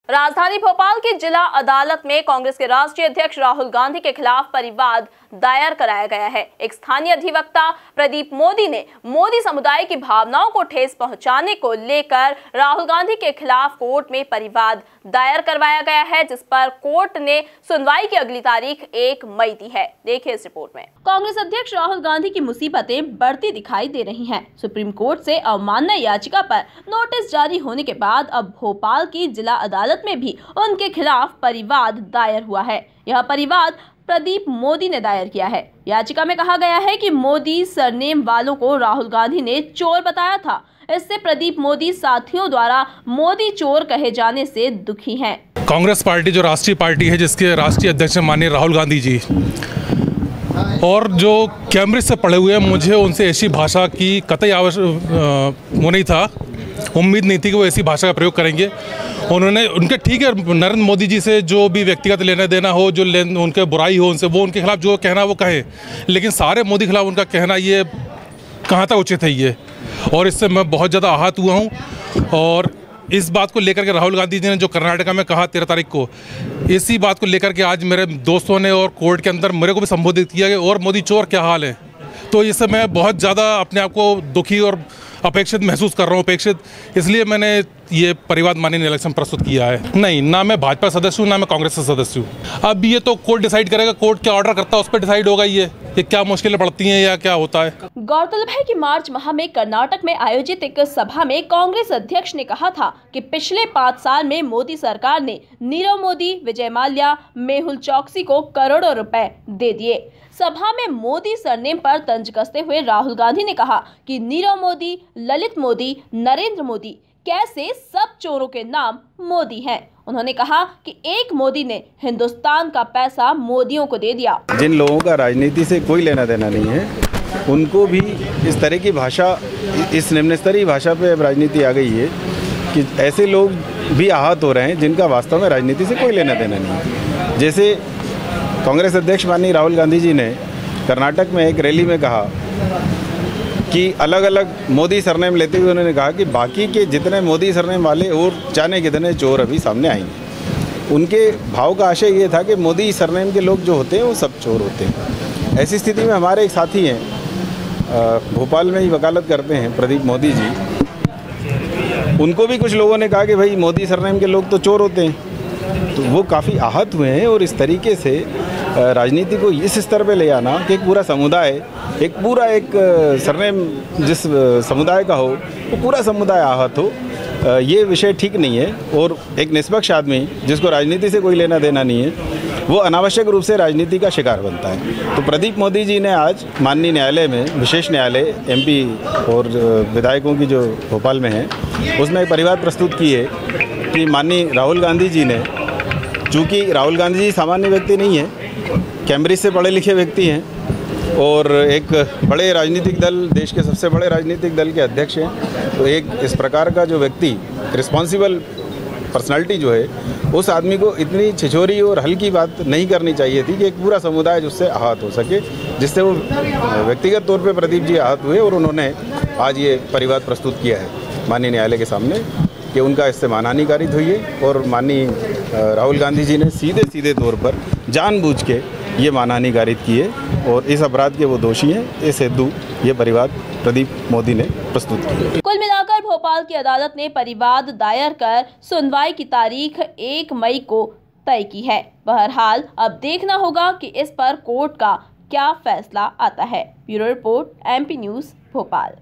राजधानी भोपाल की जिला अदालत में कांग्रेस के राष्ट्रीय अध्यक्ष राहुल गांधी के खिलाफ परिवाद दायर कराया गया है। एक स्थानीय अधिवक्ता प्रदीप मोदी ने मोदी समुदाय की भावनाओं को ठेस पहुंचाने को लेकर राहुल गांधी के खिलाफ कोर्ट में परिवाद दायर करवाया गया है, जिस पर कोर्ट ने सुनवाई की अगली तारीख 1 मई दी है। देखिए इस रिपोर्ट में। कांग्रेस अध्यक्ष राहुल गांधी की मुसीबतें बढ़ती दिखाई दे रही हैं। सुप्रीम कोर्ट से अवमानना याचिका पर नोटिस जारी होने के बाद अब भोपाल की जिला अदालत में भी उनके खिलाफ परिवाद दायर हुआ है। यह परिवाद प्रदीप मोदी ने दायर किया है। याचिका में कहा गया है कि मोदी सरनेम वालों को राहुल गांधी ने चोर बताया था। इससे प्रदीप मोदी साथियों द्वारा मोदी चोर कहे जाने से दुखी हैं। कांग्रेस पार्टी जो राष्ट्रीय पार्टी है, जिसके राष्ट्रीय अध्यक्ष माननीय राहुल गांधी जी, और जो कैम्ब्रिज से पढ़े हुए हैं, मुझे उनसे ऐसी भाषा की कतई वो नहीं था, उम्मीद नहीं थी कि वो ऐसी भाषा का प्रयोग करेंगे। उन्होंने उनके ठीक है, नरेंद्र मोदी जी से जो भी व्यक्तिगत लेना देना हो, जो उनके बुराई हो उनसे, वो उनके खिलाफ जो कहना वो कहें, लेकिन सारे मोदी खिलाफ उनका कहना ये कहाँ तक उचित है ये, और इससे मैं बहुत ज़्यादा आहत हुआ हूँ। और इस बात को लेकर के राहुल गांधी जी ने जो कर्नाटका में कहा 13 तारीख को, इसी बात को लेकर के आज मेरे दोस्तों ने और कोर्ट के अंदर मेरे को भी संबोधित किया कि और मोदी चोर क्या हाल है। तो इससे मैं बहुत ज़्यादा अपने आप को दुखी और अपेक्षित महसूस कर रहा हूँ। अपेक्षित इसलिए मैंने ये परिवाद माननीय इलेक्शन प्रस्तुत किया है। नहीं, ना मैं भाजपा सदस्य हूँ, ना मैं कांग्रेस का सदस्य हूँ। अब ये तो कोर्ट डिसाइड करेगा, कोर्ट क्या ऑर्डर करता है उस पर डिसाइड होगा ये क्या मुश्किलें पड़ती हैं या क्या होता है। गौरतलब है कि मार्च माह में कर्नाटक में आयोजित एक सभा में कांग्रेस अध्यक्ष ने कहा था कि पिछले 5 साल में मोदी सरकार ने नीरव मोदी, विजय माल्या, मेहुल चौकसी को करोड़ों रुपए दे दिए। सभा में मोदी सरनेम पर तंज कसते हुए राहुल गांधी ने कहा कि नीरव मोदी, ललित मोदी, नरेंद्र मोदी कैसे सब चोरों के नाम मोदी हैं। उन्होंने कहा कि एक मोदी ने हिंदुस्तान का पैसा मोदियों को दे दिया। जिन लोगों का राजनीति से कोई लेना देना नहीं है, उनको भी इस तरह की भाषा, इस निम्न स्तरीय भाषा पे अब राजनीति आ गई है कि ऐसे लोग भी आहत हो रहे हैं जिनका वास्तव में राजनीति से कोई लेना देना नहीं है। जैसे कांग्रेस अध्यक्ष माननीय राहुल गांधी जी ने कर्नाटक में एक रैली में कहा कि अलग अलग मोदी सरनेम लेते हुए उन्होंने कहा कि बाकी के जितने मोदी सरनेम वाले और जाने कितने चोर अभी सामने आएंगे। उनके भाव का आशय ये था कि मोदी सरनेम के लोग जो होते हैं वो सब चोर होते हैं। ऐसी स्थिति में हमारे एक साथी हैं, भोपाल में ही वकालत करते हैं, प्रदीप मोदी जी, उनको भी कुछ लोगों ने कहा कि भाई मोदी सरनेम के लोग तो चोर होते हैं। तो वो काफ़ी आहत हुए हैं। और इस तरीके से राजनीति को इस स्तर पे ले आना कि एक पूरा समुदाय, एक सरनेम जिस समुदाय का हो वो पूरा समुदाय आहत हो, ये विषय ठीक नहीं है। और एक निष्पक्ष आदमी जिसको राजनीति से कोई लेना देना नहीं है, वो अनावश्यक रूप से राजनीति का शिकार बनता है। तो प्रदीप मोदी जी ने आज माननीय न्यायालय में, विशेष न्यायालय एमपी और विधायकों की जो भोपाल में है, उसमें एक परिवाद प्रस्तुत की है कि माननीय राहुल गांधी जी ने, चूँकि राहुल गांधी जी सामान्य व्यक्ति नहीं है, कैम्ब्रिज से पढ़े लिखे व्यक्ति हैं और एक बड़े राजनीतिक दल, देश के सबसे बड़े राजनीतिक दल के अध्यक्ष हैं, तो एक इस प्रकार का जो व्यक्ति, रिस्पॉन्सिबल पर्सनालिटी जो है, उस आदमी को इतनी छिछोरी और हल्की बात नहीं करनी चाहिए थी कि एक पूरा समुदाय जिससे आहत हो सके, जिससे वो व्यक्तिगत तौर पे प्रदीप जी आहत हुए। और उन्होंने आज ये परिवाद प्रस्तुत किया है माननीय न्यायालय के सामने कि उनका इससे मानहानि कारित हुई है और माननीय राहुल गांधी जी ने सीधे तौर पर जानबूझ के ये मानहानि कारित की है और इस अपराध के वो दोषी हैं। इस हेतु ये परिवाद प्रदीप मोदी ने प्रस्तुत किया। कुल मिलाकर भोपाल की अदालत ने परिवाद दायर कर सुनवाई की तारीख 1 मई को तय की है। बहरहाल अब देखना होगा कि इस पर कोर्ट का क्या फैसला आता है। Bureau report, MP news, Bhopal.